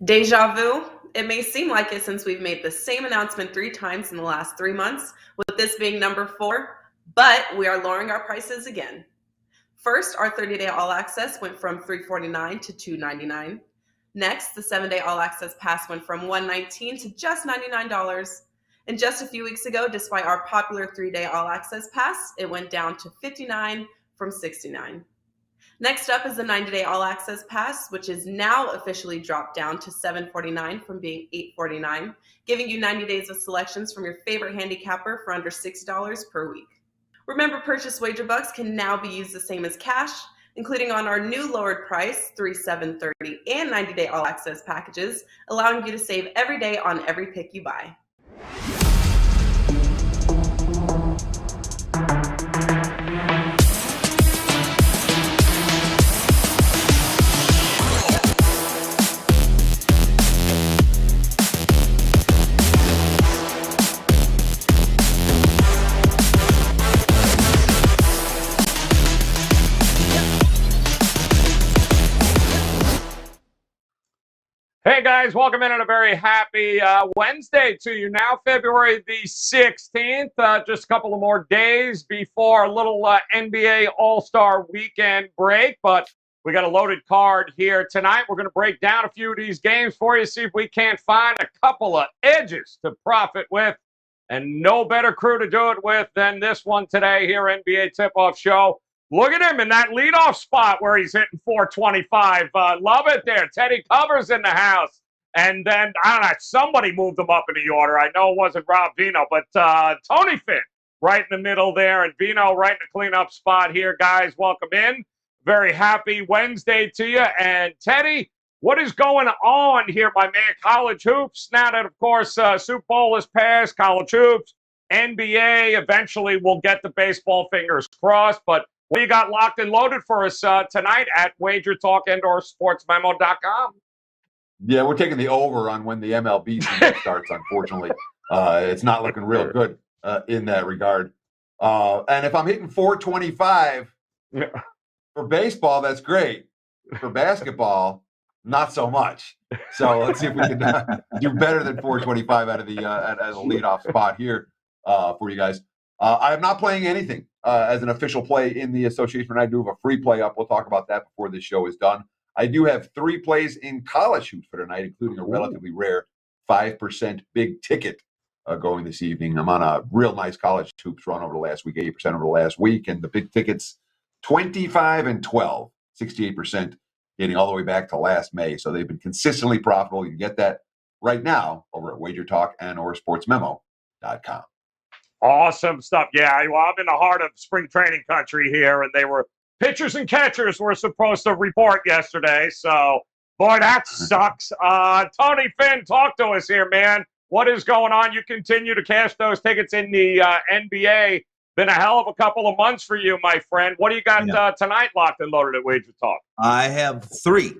Deja vu? It may seem like it since we've made the same announcement 3 times in the last 3 months, with this being number 4, but we are lowering our prices again. First, our 30-day all access went from $349 to $299. Next, the 7-day all access pass went from $119 to just $99. And just a few weeks ago, despite our popular 3-day all access pass, it went down to $59 from $69. Next up is the 90-day all access pass, which is now officially dropped down to $749 from being $849, giving you 90 days of selections from your favorite handicapper for under $6 per week. Remember, purchase wager bucks can now be used the same as cash, including on our new lowered price, $3, $7, $30, and 90-day all access packages, allowing you to save every day on every pick you buy. Hey guys, welcome in on a very happy Wednesday to you now, February the 16th. Just a couple of more days before a little NBA All-Star weekend break, but we got a loaded card here tonight. We're going to break down a few of these games for you, see if we can't find a couple of edges to profit with, and no better crew to do it with than this one today here, NBA Tip-Off Show. Look at him in that leadoff spot where he's hitting 425. Love it there. Teddy Covers in the house. And then, I don't know, somebody moved him up in the order. I know it wasn't Rob Vino, but Tony Finn right in the middle there. And Vino right in the cleanup spot here. Guys, welcome in. Very happy Wednesday to you. And Teddy, what is going on here, my man? College hoops. Now that, of course, Super Bowl is passed, college hoops, NBA. Eventually, we'll get the baseball, fingers crossed. But what do you got locked and loaded for us tonight at WagerTalk and/or sportsmemo.com? Yeah, we're taking the over on when the MLB season starts, unfortunately. It's not looking real good in that regard. And if I'm hitting 425 for baseball, that's great. For basketball, not so much. So let's see if we can do better than 425 out of the leadoff spot here for you guys. I am not playing anything as an official play in the association. I do have a free play up. We'll talk about that before this show is done. I do have 3 plays in college hoops for tonight, including a relatively rare 5% big ticket going this evening. I'm on a real nice college hoops run over the last week, 80% over the last week, and the big tickets 25 and 12, 68% getting all the way back to last May. So they've been consistently profitable. You can get that right now over at WagerTalk and/or sportsmemo.com. Awesome stuff. Yeah, well, I'm in the heart of spring training country here, and pitchers and catchers were supposed to report yesterday. So, boy, that sucks. Tony Finn, talk to us here, man. What is going on? You continue to cash those tickets in the NBA. Been a hell of a couple of months for you, my friend. What do you got tonight locked and loaded at WagerTalk? I have 3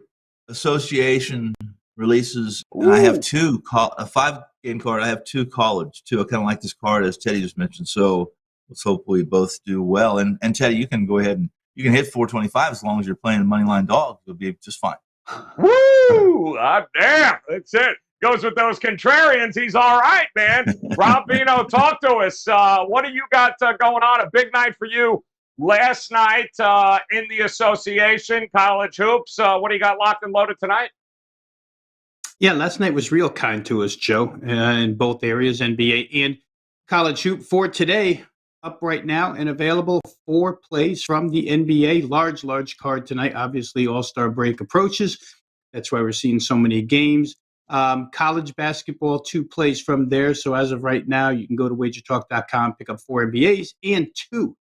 association releases, and I have a 5-game card. I have 2 college, too. I kind of like this card, as Teddy just mentioned. So let's hope we both do well. And Teddy, you can go ahead and you can hit 425 as long as you're playing Moneyline Dog. You'll be just fine. Woo! Damn, that's it. Goes with those contrarians. He's all right, man. Rob Vino, talk to us. What do you got going on? A big night for you last night in the association, college hoops. What do you got locked and loaded tonight? Yeah, last night was real kind to us, Joe, in both areas, NBA and college hoop. For today, up right now and available 4 plays from the NBA. Large card tonight. Obviously, All-Star break approaches. That's why we're seeing so many games. College basketball, 2 plays from there. So as of right now, you can go to wagertalk.com, pick up 4 NBAs and 2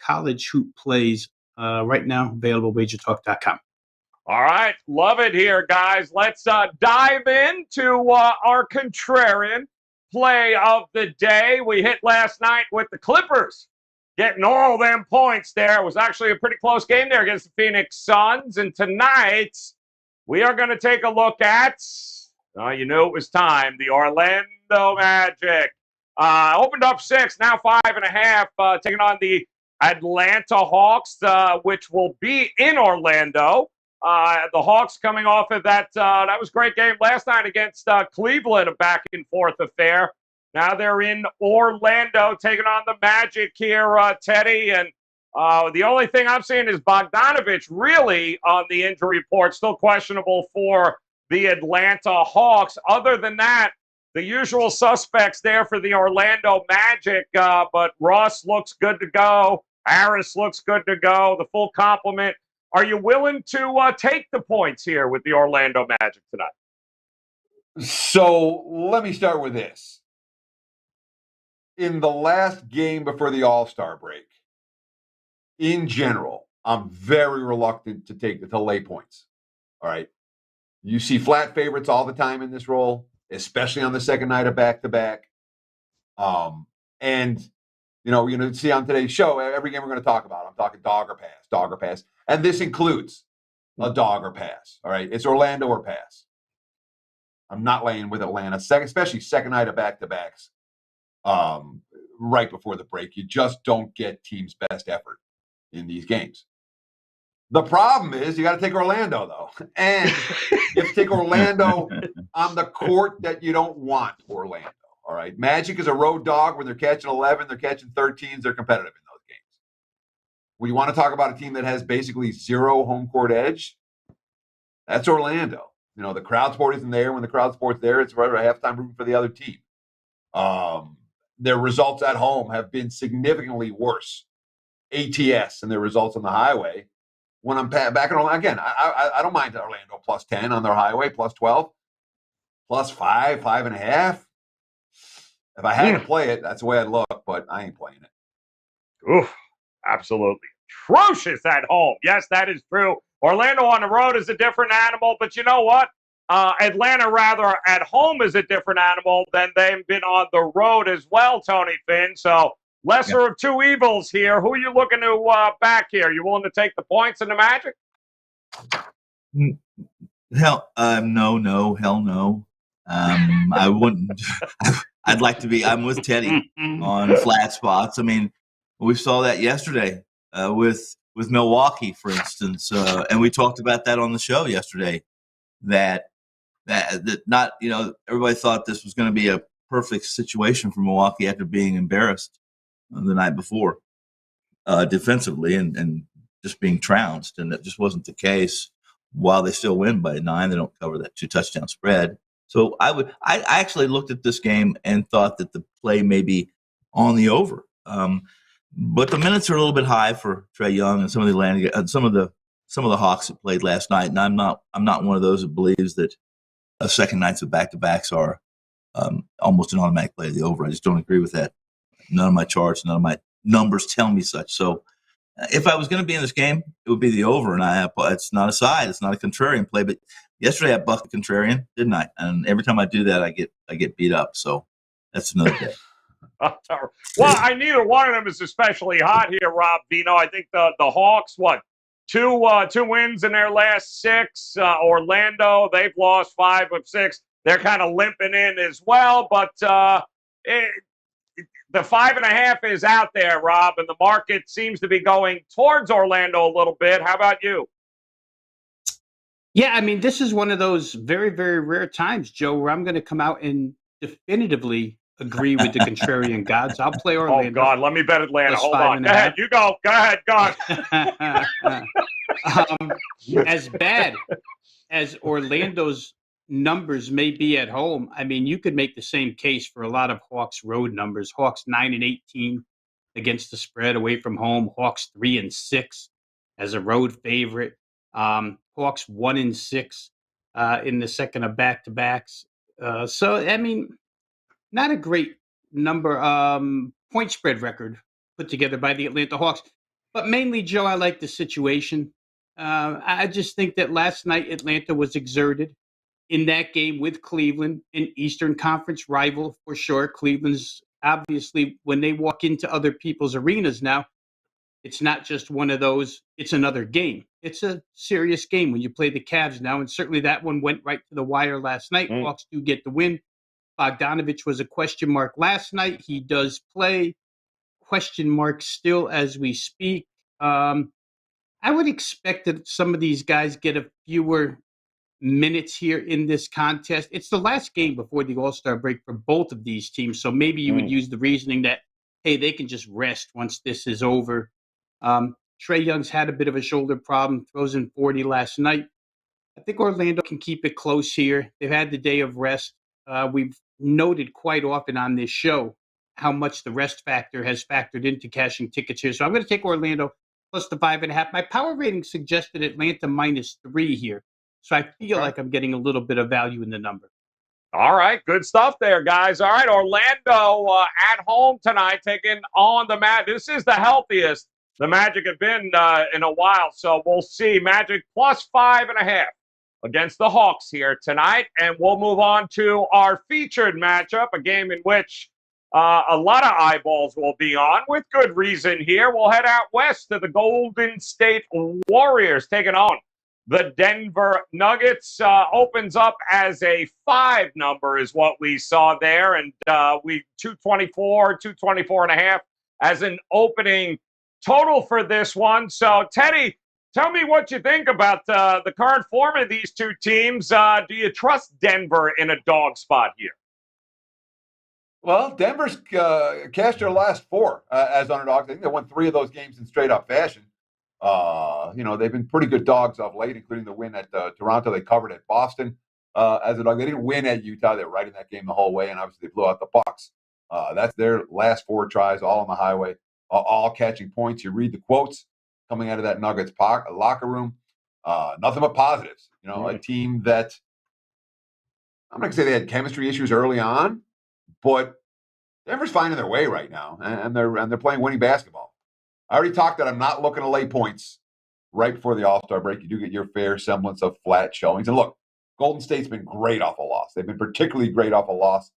college hoop plays right now available at wagertalk.com. All right, love it here, guys. Let's dive into our contrarian play of the day. We hit last night with the Clippers getting all them points there. It was actually a pretty close game there against the Phoenix Suns. And tonight, we are going to take a look at, you knew it was time, the Orlando Magic. Opened up 6, now 5.5, taking on the Atlanta Hawks, which will be in Orlando. The Hawks coming off of that was a great game last night against Cleveland, a back and forth affair. Now they're in Orlando taking on the Magic here, Teddy. And the only thing I'm seeing is Bogdanovich really on the injury report, still questionable for the Atlanta Hawks. Other than that, the usual suspects there for the Orlando Magic, but Ross looks good to go. Harris looks good to go. The full complement. Are you willing to take the points here with the Orlando Magic tonight? So let me start with this. In the last game before the All-Star break, in general, I'm very reluctant to lay points. All right. You see flat favorites all the time in this role, especially on the second night of back-to-back. And, you're going to see on today's show, every game we're going to talk about, I'm talking dog or pass. And this includes a dog or pass. All right. It's Orlando or pass. I'm not laying with Atlanta, especially second night of back-to-backs. Right before the break, you just don't get team's best effort in these games. The problem is you got to take Orlando, though. And you have to take Orlando on the court that you don't want Orlando. All right. Magic is a road dog. When they're catching 11, they're catching 13s. They're competitive in those games. When you want to talk about a team that has basically zero home court edge, that's Orlando. The crowd support isn't there. When the crowd support's there, it's right at halftime rooting for the other team. Their results at home have been significantly worse ATS than their results on the highway. When I'm back in Orlando, again, I don't mind Orlando plus 10 on their highway, plus 12, plus 5.5. If I had to play it, that's the way I'd look, but I ain't playing it. Oof, absolutely atrocious at home. Yes, that is true. Orlando on the road is a different animal, but you know what? Atlanta, rather, at home is a different animal than they've been on the road as well, Tony Finn. So lesser of two evils here. Who are you looking to back here? You willing to take the points in the Magic? Hell no. I wouldn't. I'd like to be. I'm with Teddy on flat spots. I mean, we saw that yesterday with Milwaukee, for instance, and we talked about that on the show yesterday. That not, everybody thought this was going to be a perfect situation for Milwaukee after being embarrassed the night before defensively and just being trounced, and that just wasn't the case. While they still win by 9, they don't cover that 2-touchdown spread. So I actually looked at this game and thought that the play may be on the over. But the minutes are a little bit high for Trae Young and some of the Hawks that played last night. And I'm not one of those that believes that second nights of back-to-backs are almost an automatic play of the over. I just don't agree with that. None of my charts, none of my numbers tell me such. So if I was going to be in this game, it would be the over. And it's not a side, it's not a contrarian play. But yesterday I bucked the contrarian, didn't I? And every time I do that, I get beat up. So that's another day. Well, neither one of them is especially hot here, Rob Vino. I think the Hawks, two wins in their last 6. Orlando, they've lost 5 of 6. They're kind of limping in as well, but the 5.5 is out there, Rob, and the market seems to be going towards Orlando a little bit. How about you? Yeah, I mean, this is one of those very, very rare times, Joe, where I'm going to come out and definitively agree with the contrarian gods. I'll play Orlando. Oh, God, let me bet Atlanta. Hold on. Go ahead. You go. Go ahead. As bad as Orlando's numbers may be at home, I mean, you could make the same case for a lot of Hawks road numbers. Hawks 9-18 against the spread away from home. Hawks 3-6 as a road favorite. Hawks 1-6 in the second of back-to-backs. So, I mean, not a great number point spread record put together by the Atlanta Hawks. But mainly, Joe, I like the situation. I just think that last night Atlanta was exerted in that game with Cleveland, an Eastern Conference rival for sure. Cleveland's obviously, when they walk into other people's arenas now, it's not just one of those, it's another game. It's a serious game when you play the Cavs now, and certainly that one went right to the wire last night. Hawks do get the win. Bogdanovich was a question mark last night. He does play. Question mark still as we speak. I would expect that some of these guys get a fewer minutes here in this contest. It's the last game before the All-Star break for both of these teams. So maybe you would use the reasoning that, hey, they can just rest once this is over. Trae Young's had a bit of a shoulder problem, throws in 40 last night. I think Orlando can keep it close here. They've had the day of rest. We've noted quite often on this show how much the rest factor has factored into cashing tickets here. So I'm going to take Orlando plus the 5.5. My power rating suggested Atlanta -3 here. So I feel like I'm getting a little bit of value in the number. All right, good stuff there, guys. All right, Orlando at home tonight, taking on the Magic. This is the healthiest the Magic have been in a while, so we'll see. Magic plus 5.5 against the Hawks here tonight, and we'll move on to our featured matchup, a game in which a lot of eyeballs will be on, with good reason here. We'll head out west to the Golden State Warriors, taking on the Denver Nuggets. Opens up as a 5 number is what we saw there, and we 224.5 as an opening total for this one. So, Teddy, tell me what you think about the current form of these two teams. Do you trust Denver in a dog spot here? Well, Denver's cashed their last 4 as underdogs. I think they won 3 of those games in straight-up fashion. They've been pretty good dogs of late, including the win at Toronto. They covered at Boston as a dog. They didn't win at Utah. They were right in that game the whole way, and obviously they blew out the Bucks. That's their last 4 tries, all on the highway, all catching points. You read the quotes coming out of that Nuggets locker room. Nothing but positives. A team that I'm not going to say they had chemistry issues early on, but Denver's finding their way right now, and they're playing winning basketball. I already talked that I'm not looking to lay points right before the All-Star break. You do get your fair semblance of flat showings. And look, Golden State's been great off a loss. They've been particularly great off a loss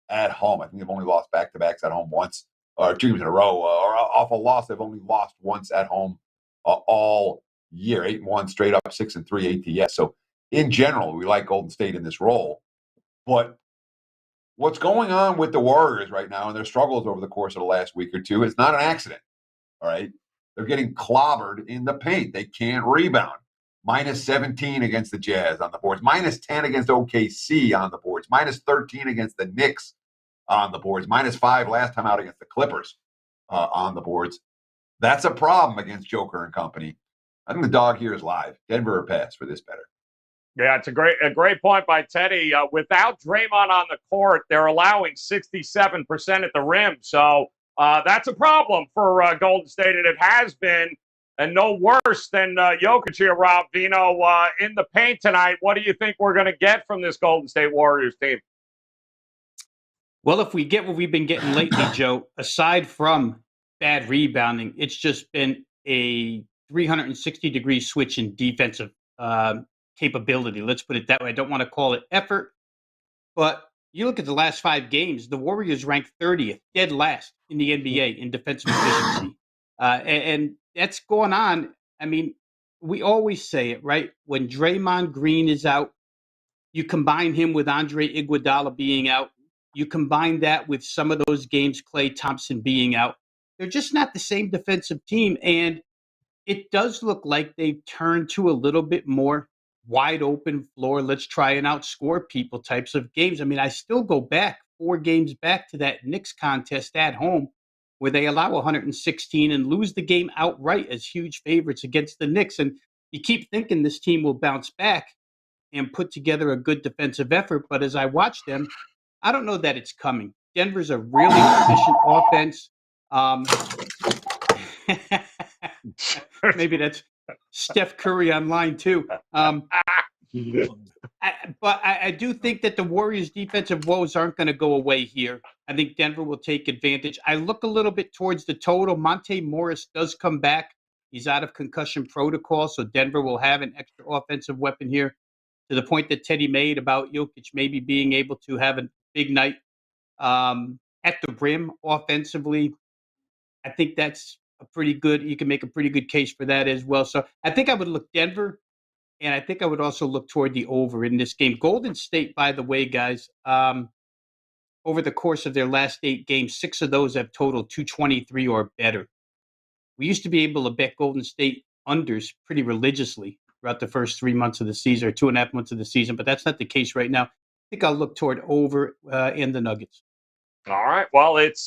at home. I think they've only lost back-to-backs at home once, or 2 games in a row. Or off a loss, they've only lost once at home all year. 8-1 straight up, 6-3 ATS. So in general, we like Golden State in this role. But what's going on with the Warriors right now and their struggles over the course of the last week or two is not an accident. All right. They're getting clobbered in the paint. They can't rebound. -17 against the Jazz on the boards. -10 against OKC on the boards. -13 against the Knicks on the boards. -5 last time out against the Clippers on the boards. That's a problem against Joker and company. I think the dog here is live. Denver or pass for this better. Yeah, it's a great point by Teddy. Without Draymond on the court, they're allowing 67% at the rim. So that's a problem for Golden State, and it has been, and no worse than Jokic here, Rob Vino, in the paint tonight. What do you think we're going to get from this Golden State Warriors team? Well, if we get what we've been getting lately, Joe, aside from bad rebounding, it's just been a 360-degree switch in defensive capability. Let's put it that way. I don't want to call it effort, but you look at the last 5 games, the Warriors ranked 30th, dead last in the NBA in defensive efficiency. And that's going on. I mean, we always say it, right? When Draymond Green is out, you combine him with Andre Iguodala being out. You combine that with some of those games, Klay Thompson being out. They're just not the same defensive team. And it does look like they've turned to a little bit more wide open floor. Let's try and outscore people types of games. I mean, I still go back 4 games back to that Knicks contest at home where they allow 116 and lose the game outright as huge favorites against the Knicks. And you keep thinking this team will bounce back and put together a good defensive effort. But as I watch them, I don't know that it's coming. Denver's a really efficient offense. Maybe that's Steph Curry on line 2. But I do think that the Warriors' defensive woes aren't going to go away here. I think Denver will take advantage. I look a little bit towards the total. Monte Morris does come back. He's out of concussion protocol, so Denver will have an extra offensive weapon here, to the point that Teddy made about Jokic maybe being able to have a big night at the rim offensively. I think that's a pretty good, you can make a pretty good case for that as well. So I think I would look Denver, and I think I would also look toward the over in this game. Golden State, by the way, guys, over the course of their last 8 games, 6 of those have totaled 223 or better. We used to be able to bet Golden State unders pretty religiously throughout the first 3 months of the season, or 2.5 months of the season, but that's not the case right now. I think I'll look toward over in the Nuggets. All right. Well, it's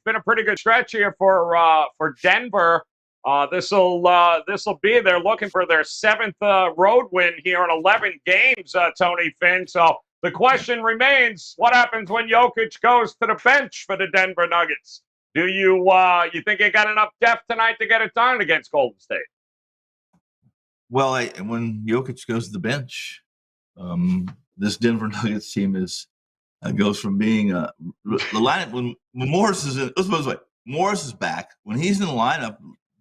been a pretty good stretch here for Denver. This'll be, they're looking for their 7th road win here in 11 games, Tony Finn. So the question remains: what happens when Jokic goes to the bench for the Denver Nuggets? Do you think you got enough depth tonight to get it done against Golden State? Well, when Jokic goes to the bench, this Denver Nuggets team goes from being the lineup when Morris is in. Let's put it this way: Morris is back. When he's in the lineup,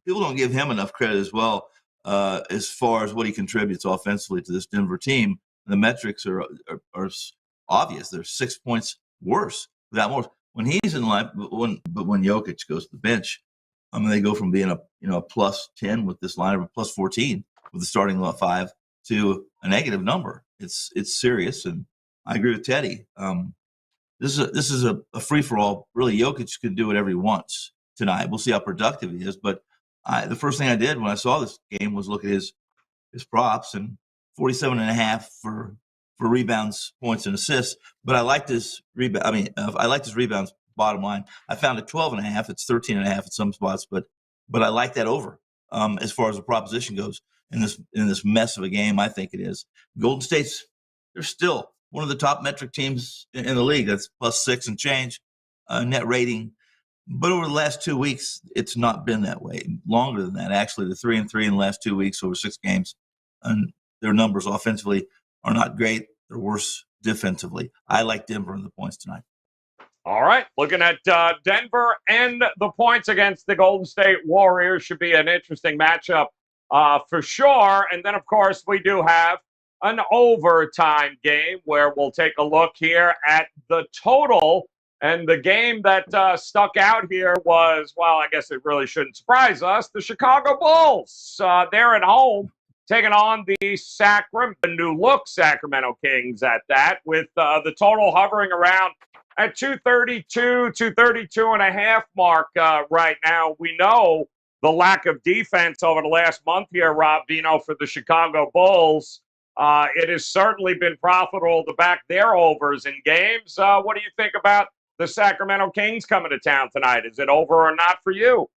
people don't give him enough credit as well as far as what he contributes offensively to this Denver team. The metrics are obvious. They're 6 points worse without Morris. When he's in line, but when Jokic goes to the bench, they go from being a plus 10 with this lineup, a plus 14 with the starting 5 to a negative number. It's serious, and I agree with Teddy. This is a free for all. Really, Jokic can do whatever he wants tonight. We'll see how productive he is. But the first thing I did when I saw this game was look at his props, and 47.5 for rebounds, points, and assists. But I liked his rebound. I liked his rebounds. Bottom line, I found it 12.5. It's 13.5 at some spots, but I like that over as far as the proposition goes in this mess of a game. I think it is. Golden State's, they're still one of the top metric teams in the league. That's plus 6 and change net rating. But over the last 2 weeks, it's not been that way. Longer than that, actually. The 3-3 in the last 2 weeks over 6 games, and their numbers offensively are not great. They're worse defensively. I like Denver in the points tonight. All right. Looking at Denver and the points against the Golden State Warriors should be an interesting matchup for sure. And then, of course, we do have an overtime game where we'll take a look here at the total. And the game that stuck out here was, well, I guess it really shouldn't surprise us, the Chicago Bulls. They're at home taking on the new-look Sacramento Kings at that, with the total hovering around at 232 and a half mark right now. We know the lack of defense over the last month here, Rob Dino, for the Chicago Bulls. It has certainly been profitable to back their overs in games. What do you think about the Sacramento Kings coming to town tonight? Is it over or not for you?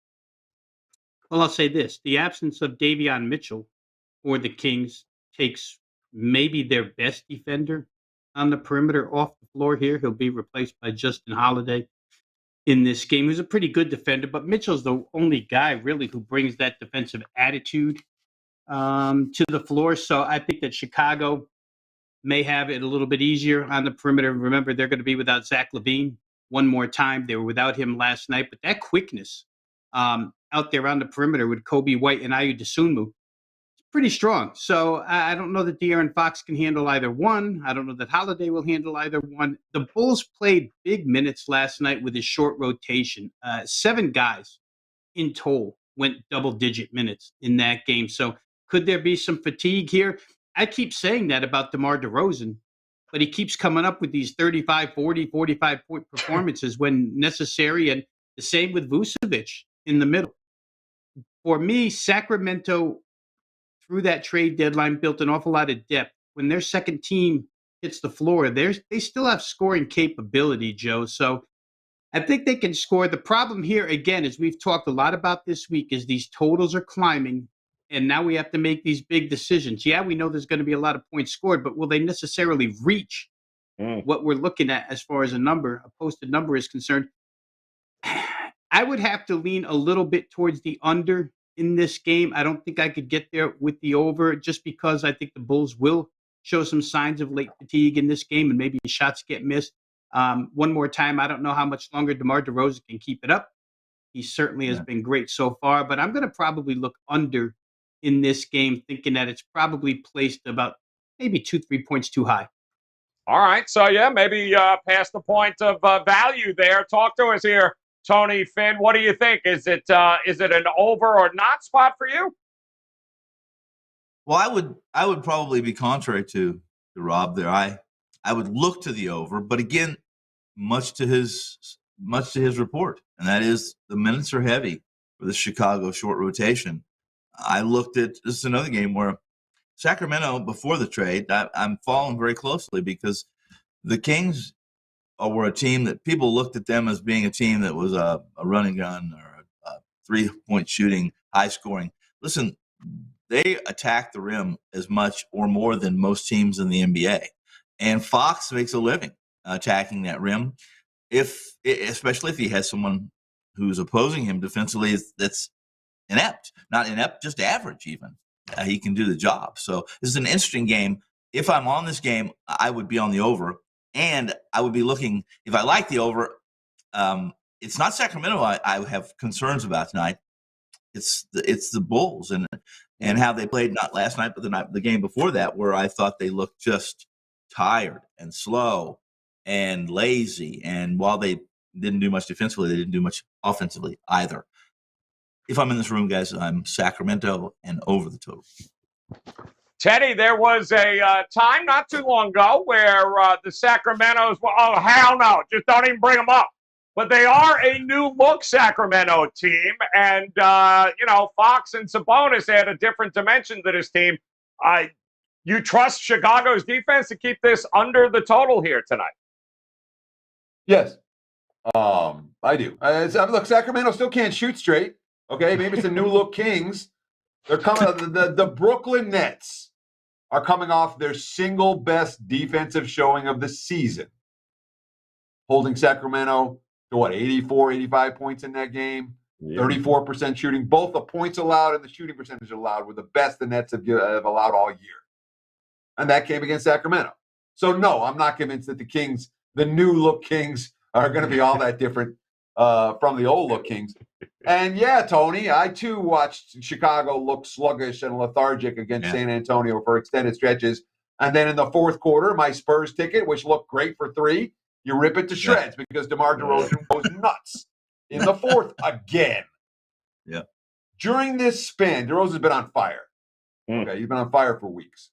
Well, I'll say this. The absence of Davion Mitchell for the Kings takes maybe their best defender on the perimeter off the floor here. He'll be replaced by Justin Holiday in this game, who's a pretty good defender, but Mitchell's the only guy really who brings that defensive attitude to the floor. So I think that Chicago may have it a little bit easier on the perimeter. Remember, they're going to be without Zach LaVine one more time. They were without him last night, but that quickness out there on the perimeter with Kobe White and Ayu Dosunmu, pretty strong. So I don't know that De'Aaron Fox can handle either one. I don't know that Holiday will handle either one. The Bulls played big minutes last night with his short rotation. 7 guys in total went double-digit minutes in that game. So could there be some fatigue here? I keep saying that about DeMar DeRozan, but he keeps coming up with these 35, 40, 45-point performances when necessary, and the same with Vucevic in the middle. For me, Sacramento, through that trade deadline, built an awful lot of depth. When their second team hits the floor, they still have scoring capability, Joe. So I think they can score. The problem here, again, as we've talked a lot about this week, is these totals are climbing, and now we have to make these big decisions. Yeah, we know there's going to be a lot of points scored, but will they necessarily reach what we're looking at as far as a posted number is concerned? I would have to lean a little bit towards the under in this game. I don't think I could get there with the over, just because I think the Bulls will show some signs of late fatigue in this game and maybe shots get missed. One more time, I don't know how much longer DeMar DeRozan can keep it up. He certainly has been great so far, but I'm going to probably look under in this game, thinking that it's probably placed about maybe 2-3 points too high. All right. So, yeah, maybe past the point of value there. Talk to us here, Tony Finn. What do you think? Is it an over or not spot for you? Well, I would probably be contrary to Rob there. I would look to the over, but again, much to his report, and that is the minutes are heavy for the Chicago short rotation. I looked at this is another game where Sacramento, before the trade, I'm following very closely because the Kings were a team that people looked at them as being a team that was a running gun or a 3-point shooting, high scoring. Listen, they attack the rim as much or more than most teams in the NBA. And Fox makes a living attacking that rim, especially if he has someone who's opposing him defensively that's inept, not inept, just average even. He can do the job. So this is an interesting game. If I'm on this game, I would be on the over, and I would be looking. If I like the over, it's not Sacramento I have concerns about tonight. It's the Bulls and how they played not last night, but the game before that, where I thought they looked just tired and slow and lazy. And while they didn't do much defensively, they didn't do much offensively either. If I'm in this room, guys, I'm Sacramento and over the total. Teddy, there was a time not too long ago where the Sacramento's, oh, hell no, just don't even bring them up. But they are a new-look Sacramento team, and, Fox and Sabonis add a different dimension to this team. You trust Chicago's defense to keep this under the total here tonight? Yes, I do. Look, Sacramento still can't shoot straight. Okay, maybe it's the new-look Kings. They're coming. The Brooklyn Nets are coming off their single best defensive showing of the season, holding Sacramento to 84, 85 points in that game, 34% shooting. Both the points allowed and the shooting percentage allowed were the best the Nets have allowed all year. And that came against Sacramento. So, no, I'm not convinced that the Kings, the new-look Kings, are going to be all that different from the old-look Kings. And, yeah, Tony, I, too, watched Chicago look sluggish and lethargic against San Antonio for extended stretches. And then in the fourth quarter, my Spurs ticket, which looked great for 3, you rip it to shreds because DeMar DeRozan goes nuts in the fourth again. Yeah. During this span, DeRozan's been on fire. Okay, he's been on fire for weeks.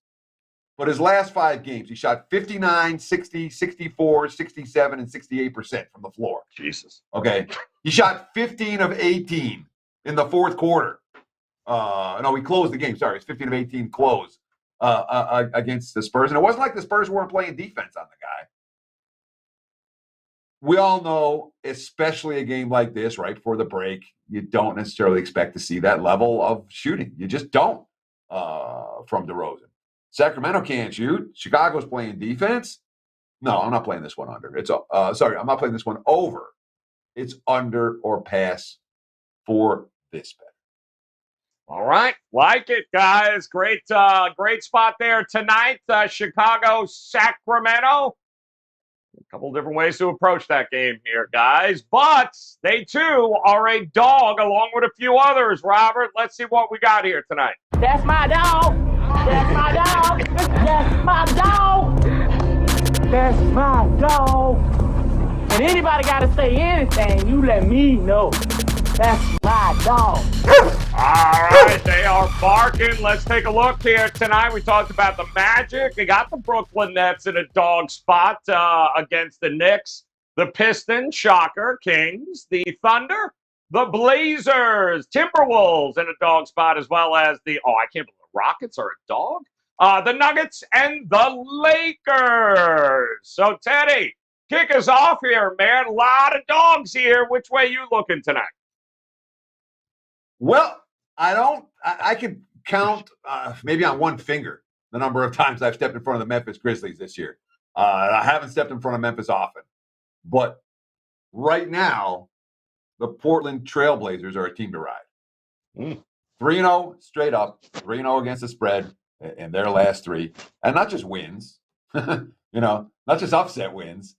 But his last 5 games, he shot 59, 60, 64, 67, and 68% from the floor. Jesus. Okay. He shot 15 of 18 in the fourth quarter. No, he closed the game. Sorry, it's 15 of 18 close against the Spurs. And it wasn't like the Spurs weren't playing defense on the guy. We all know, especially a game like this, right before the break, you don't necessarily expect to see that level of shooting. You just don't from DeRozan. Sacramento can't shoot. Chicago's playing defense. No, I'm not playing this one under. I'm not playing this one over. It's under or pass for this bet. All right. Like it, guys. Great spot there tonight. Chicago, Sacramento. A couple different ways to approach that game here, guys. But they, too, are a dog along with a few others. Robert, let's see what we got here tonight. That's my dog. That's my dog. That's my dog. That's my dog. And anybody got to say anything, you let me know. That's my dog. All right, they are barking. Let's take a look here tonight. We talked about the Magic. They got the Brooklyn Nets in a dog spot against the Knicks. The Pistons, shocker, Kings, the Thunder, the Blazers, Timberwolves in a dog spot, as well as I can't believe the Rockets are a dog. The Nuggets and the Lakers. So, Teddy, kick us off here, man. A lot of dogs here. Which way you looking tonight? Well, I can count maybe on one finger the number of times I've stepped in front of the Memphis Grizzlies this year. I haven't stepped in front of Memphis often. But right now, the Portland Trailblazers are a team to ride. 3-0 straight up, 3-0 against the spread in their last 3. And not just wins, not just upset wins.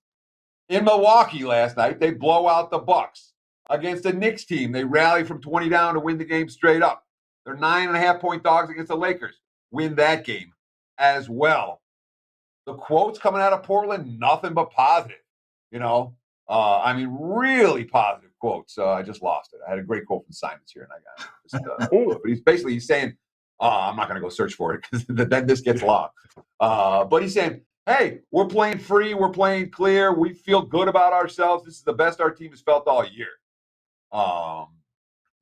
In Milwaukee last night, they blow out the Bucks. Against the Knicks team, they rally from 20 down to win the game straight up. They're 9.5-point dogs against the Lakers. Win that game as well. The quotes coming out of Portland, nothing but positive. Really positive quotes. I just lost it. I had a great quote from Simons here, and I got it. But he's saying, I'm not going to go search for it because then this gets long. But he's saying, hey, we're playing free. We're playing clear. We feel good about ourselves. This is the best our team has felt all year.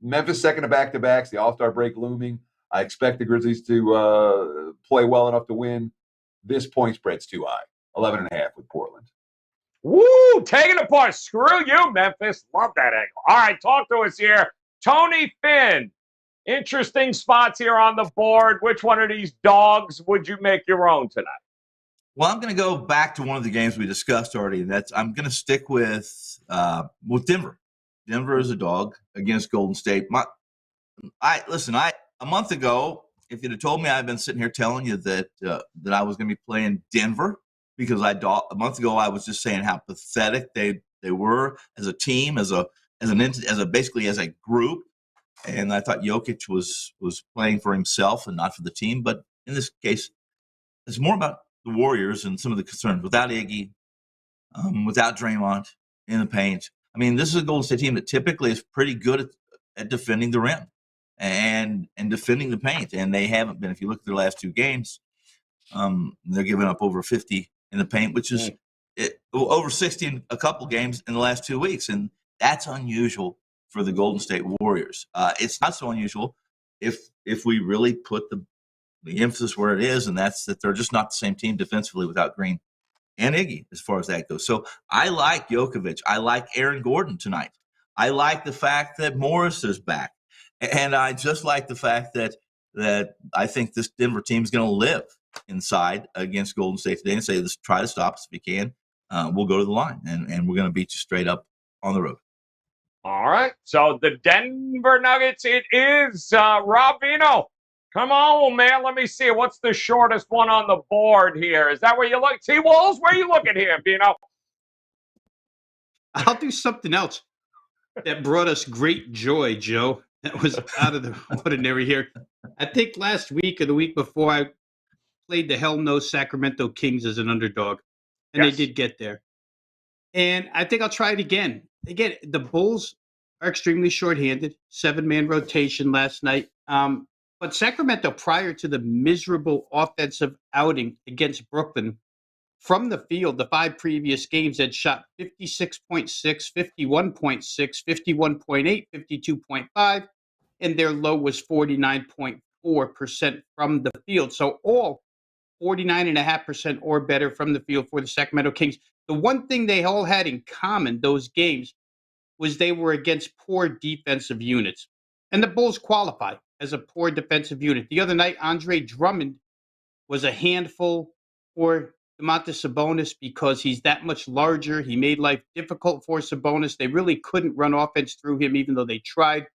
Memphis second to back-to-backs, the All-Star break looming. I expect the Grizzlies to play well enough to win. This point spread's too high. 11.5 with Portland. Woo! Taking it apart. Screw you, Memphis. Love that angle. All right, talk to us here. Tony Finn. Interesting spots here on the board. Which one of these dogs would you make your own tonight? Well, I'm going to go back to one of the games we discussed already. I'm going to stick with Denver. Denver is a dog against Golden State. A month ago, if you'd have told me, I'd been sitting here telling you that I was going to be playing Denver, because a month ago I was just saying how pathetic they were as a team, as a basically as a group, and I thought Jokic was playing for himself and not for the team. But in this case, it's more about the Warriors and some of the concerns without Iggy, without Draymond in the paint. I mean, this is a Golden State team that typically is pretty good at defending the rim and defending the paint, and they haven't been. If you look at their last two games, they're giving up over 50 in the paint, which is over 60 in a couple games in the last 2 weeks, and that's unusual for the Golden State Warriors. It's not so unusual if we really put the emphasis where it is, and that's that they're just not the same team defensively without Green and Iggy as far as that goes. So I like Jokovic. I like Aaron Gordon tonight. I like the fact that Morris is back. And I just like the fact that I think this Denver team is going to live inside against Golden State today and say, let's try to stop us if we can. We'll go to the line, and we're going to beat you straight up on the road. All right. So the Denver Nuggets, it is Rob Vino. Come on, man. Let me see. What's the shortest one on the board here? Is that where you look? T-Wolves, where are you looking here, Vino? I'll do something else that brought us great joy, Joe. That was out of the ordinary here. I think last week or the week before, I played the Hell No Sacramento Kings as an underdog, and They did get there. And I think I'll try it again. Again, the Bulls are extremely shorthanded, 7-man rotation last night. But Sacramento, prior to the miserable offensive outing against Brooklyn, from the field, the 5 previous games had shot 56.6, 51.6, 51.8, 52.5, and their low was 49.4% from the field. So all 49.5% or better from the field for the Sacramento Kings. The one thing they all had in common, those games, was they were against poor defensive units. And the Bulls qualify as a poor defensive unit. The other night, Andre Drummond was a handful for Domantas Sabonis because he's that much larger. He made life difficult for Sabonis. They really couldn't run offense through him, even though they tried.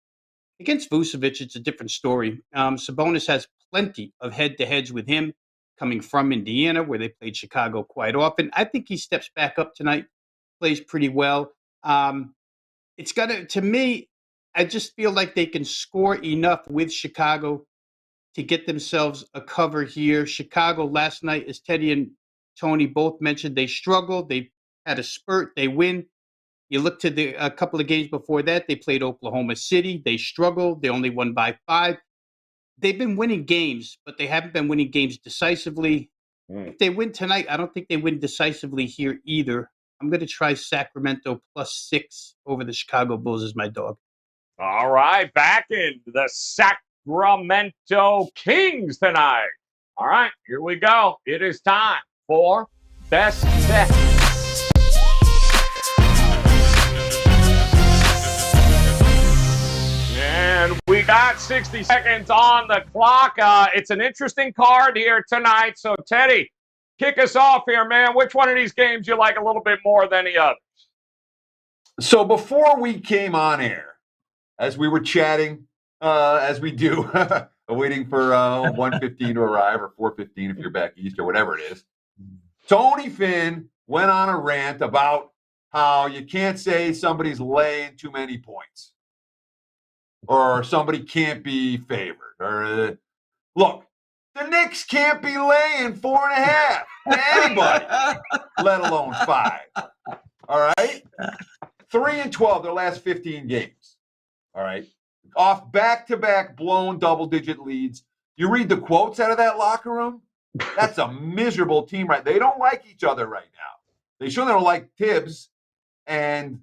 Against Vucevic, it's a different story. Sabonis has plenty of head-to-heads with him coming from Indiana, where they played Chicago quite often. I think he steps back up tonight, plays pretty well. It's got to me, I just feel like they can score enough with Chicago to get themselves a cover here. Chicago last night, as Teddy and Tony both mentioned, they struggled. They had a spurt. They win. You look to a couple of games before that, they played Oklahoma City. They struggled. They only won by 5. They've been winning games, but they haven't been winning games decisively. If they win tonight, I don't think they win decisively here either. I'm going to try Sacramento +6 over the Chicago Bulls as my dog. All right, back in the Sacramento Kings tonight. All right, here we go. It is time for Best Bet. And we got 60 seconds on the clock. It's an interesting card here tonight. So, Teddy, kick us off here, man. Which one of these games you like a little bit more than the others? So before we came on air, as we were chatting, as we do, waiting for 1:15 to arrive, or 4:15 if you're back east, or whatever it is, Tony Finn went on a rant about how you can't say somebody's laying too many points, or somebody can't be favored. Or look, the Knicks can't be laying 4.5 to anybody, let alone 5. All right, 3-12 their last 15 games. All right, off back-to-back blown double-digit leads. You read the quotes out of that locker room. That's a miserable team, right? They don't like each other right now. They sure don't like Tibbs. And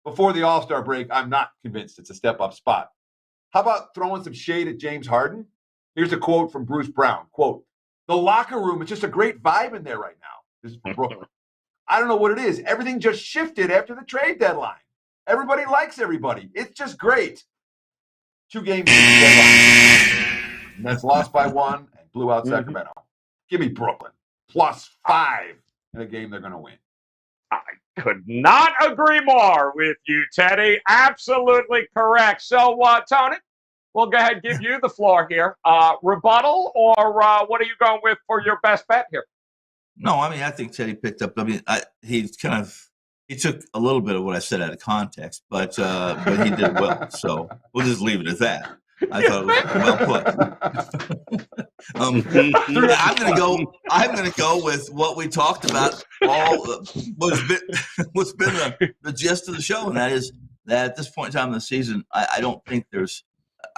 before the All-Star break, I'm not convinced it's a step-up spot. How about throwing some shade at James Harden? Here's a quote from Bruce Brown. Quote, "The locker room is just a great vibe in there right now." This is from Brooklyn. "I don't know what it is. Everything just shifted after the trade deadline. Everybody likes everybody. It's just great." 2 games since the deadline. Nets lost by 1 and blew out Sacramento. Give me Brooklyn. +5 in a game they're going to win. I could not agree more with you, Teddy. Absolutely correct. So, Tony, we'll go ahead and give you the floor here. Rebuttal, or what are you going with for your best bet here? No, I mean, I think Teddy picked up. I mean, he took a little bit of what I said out of context, but he did well. So we'll just leave it at that. I thought it was well put. I'm gonna go with what we talked about. What's been the gist of the show, and that is that at this point in time in the season, I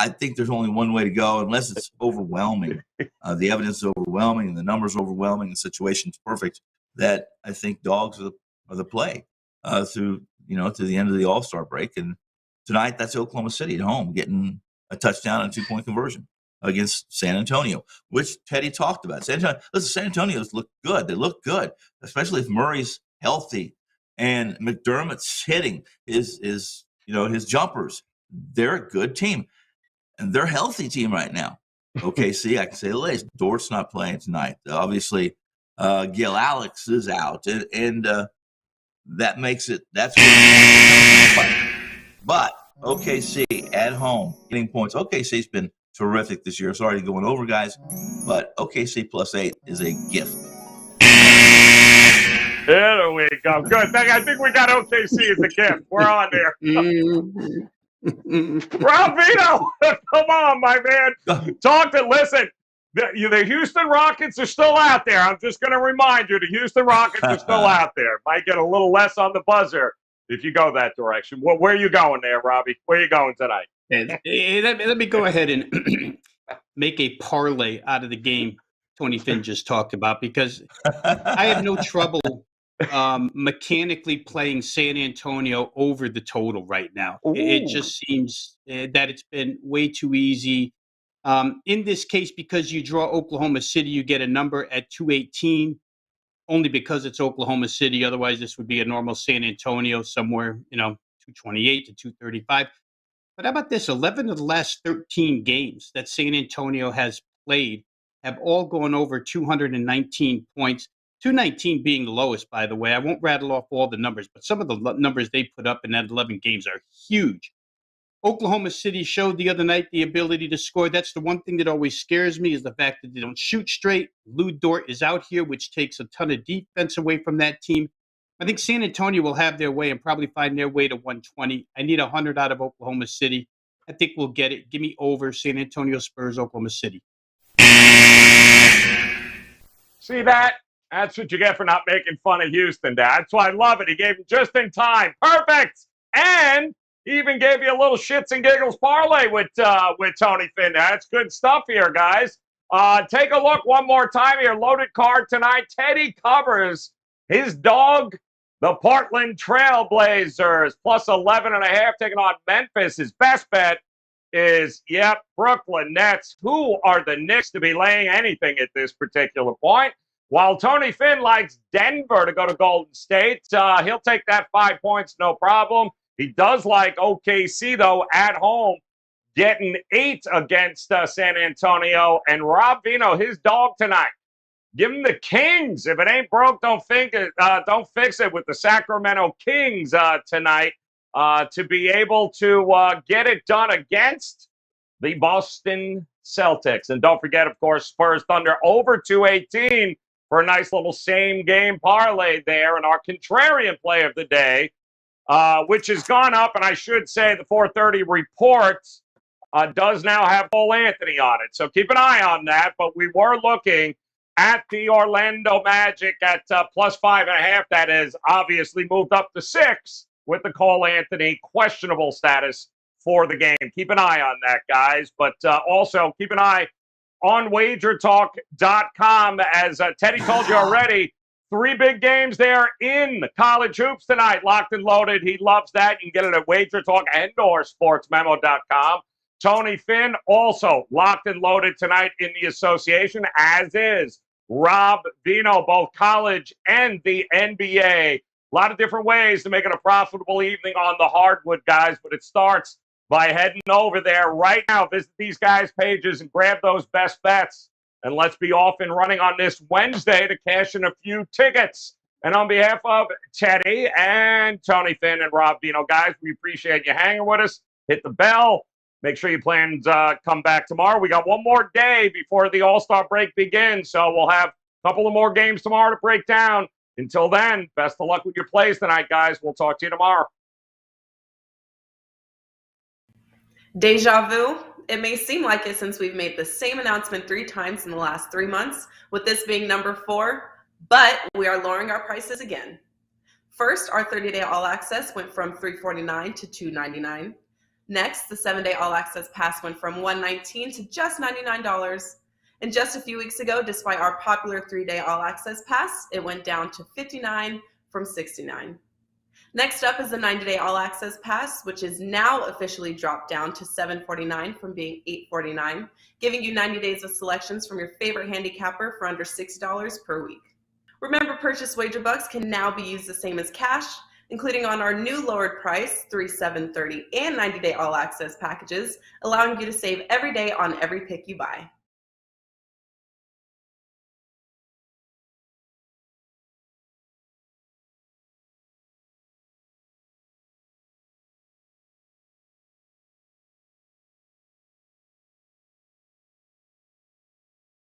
think there's only one way to go, unless it's overwhelming. The evidence is overwhelming, and the numbers are overwhelming, the situation's perfect. That I think dogs are the play through to the end of the All-Star break. And tonight, that's Oklahoma City at home getting a touchdown and 2-point conversion against San Antonio, which Teddy talked about. San Antonio's look good. They look good, especially if Murray's healthy and McDermott's hitting his jumpers. They're a good team, and they're a healthy team right now. OKC, I can say the latest. Dort's not playing tonight. Obviously, Gil Alex is out, and that makes it. That's where. But OKC at home getting points. OKC's been terrific this year. Sorry going over, guys, but OKC +8 is a gift. There we go. Good. I think we got OKC as a gift. We're on there. Rob Vito, come on, my man. Listen, the Houston Rockets are still out there. I'm just going to remind you, the Houston Rockets are still out there. Might get a little less on the buzzer if you go that direction. Where are you going there, Robbie? Where are you going tonight? Let me go ahead and make a parlay out of the game Tony Finn just talked about, because I have no trouble mechanically playing San Antonio over the total right now. It just seems that it's been way too easy. In this case, because you draw Oklahoma City, you get a number at 218, only because it's Oklahoma City. Otherwise, this would be a normal San Antonio somewhere, 228 to 235. But how about this? 11 of the last 13 games that San Antonio has played have all gone over 219 points. 219 being the lowest, by the way. I won't rattle off all the numbers, but some of the numbers they put up in that 11 games are huge. Oklahoma City showed the other night the ability to score. That's the one thing that always scares me, is the fact that they don't shoot straight. Lou Dort is out here, which takes a ton of defense away from that team. I think San Antonio will have their way and probably find their way to 120. I need 100 out of Oklahoma City. I think we'll get it. Give me over San Antonio Spurs, Oklahoma City. See that? That's what you get for not making fun of Houston, Dad. That's why I love it. He gave him just in time. Perfect. And he even gave you a little shits and giggles parlay with Tony Finn. That's good stuff here, guys. Take a look one more time here. Loaded card tonight. Teddy covers his dog, the Portland Trail Blazers, +11.5, taking on Memphis. His best bet is, Brooklyn Nets. Who are the Knicks to be laying anything at this particular point? While Tony Finn likes Denver to go to Golden State, he'll take that 5 points, no problem. He does like OKC, though, at home, getting 8 against San Antonio. And Rob Vino, his dog tonight, give him the Kings. If it ain't broke, don't fix it with the Sacramento Kings tonight to be able to get it done against the Boston Celtics. And don't forget, of course, Spurs Thunder over 218 for a nice little same-game parlay there. And our contrarian play of the day, which has gone up, and I should say the 4:30 report does now have Cole Anthony on it. So keep an eye on that. But we were looking at the Orlando Magic at +5.5. That has obviously moved up to 6 with the Cole Anthony questionable status for the game. Keep an eye on that, guys. But also keep an eye on WagerTalk.com. As Teddy told you already, 3 big games there in college hoops tonight. Locked and loaded. He loves that. You can get it at WagerTalk and or SportsMemo.com. Tony Finn also locked and loaded tonight in the association, as is Rob Vino, both college and the NBA. A lot of different ways to make it a profitable evening on the hardwood, guys, but it starts by heading over there right now. Visit these guys' pages and grab those best bets. And let's be off and running on this Wednesday to cash in a few tickets. And on behalf of Teddy and Tony Finn and Rob Vino, guys, we appreciate you hanging with us. Hit the bell. Make sure you plan to come back tomorrow. We got one more day before the All-Star break begins, so we'll have a couple of more games tomorrow to break down. Until then, best of luck with your plays tonight, guys. We'll talk to you tomorrow. Deja vu? It may seem like it since we've made the same announcement 3 times in the last 3 months, with this being number 4, but we are lowering our prices again. First, our 30-day all-access went from $349 to $299. Next, the 7-day all-access pass went from $119 to just $99. And just a few weeks ago, despite our popular 3-day all-access pass, it went down to $59 from $69. Next up is the 90-day all-access pass, which is now officially dropped down to $749 from being $849, giving you 90 days of selections from your favorite handicapper for under $6 per week. Remember, purchased wager bucks can now be used the same as cash, including on our new lowered price, 3, 7, 30, and 90-day all-access packages, allowing you to save every day on every pick you buy.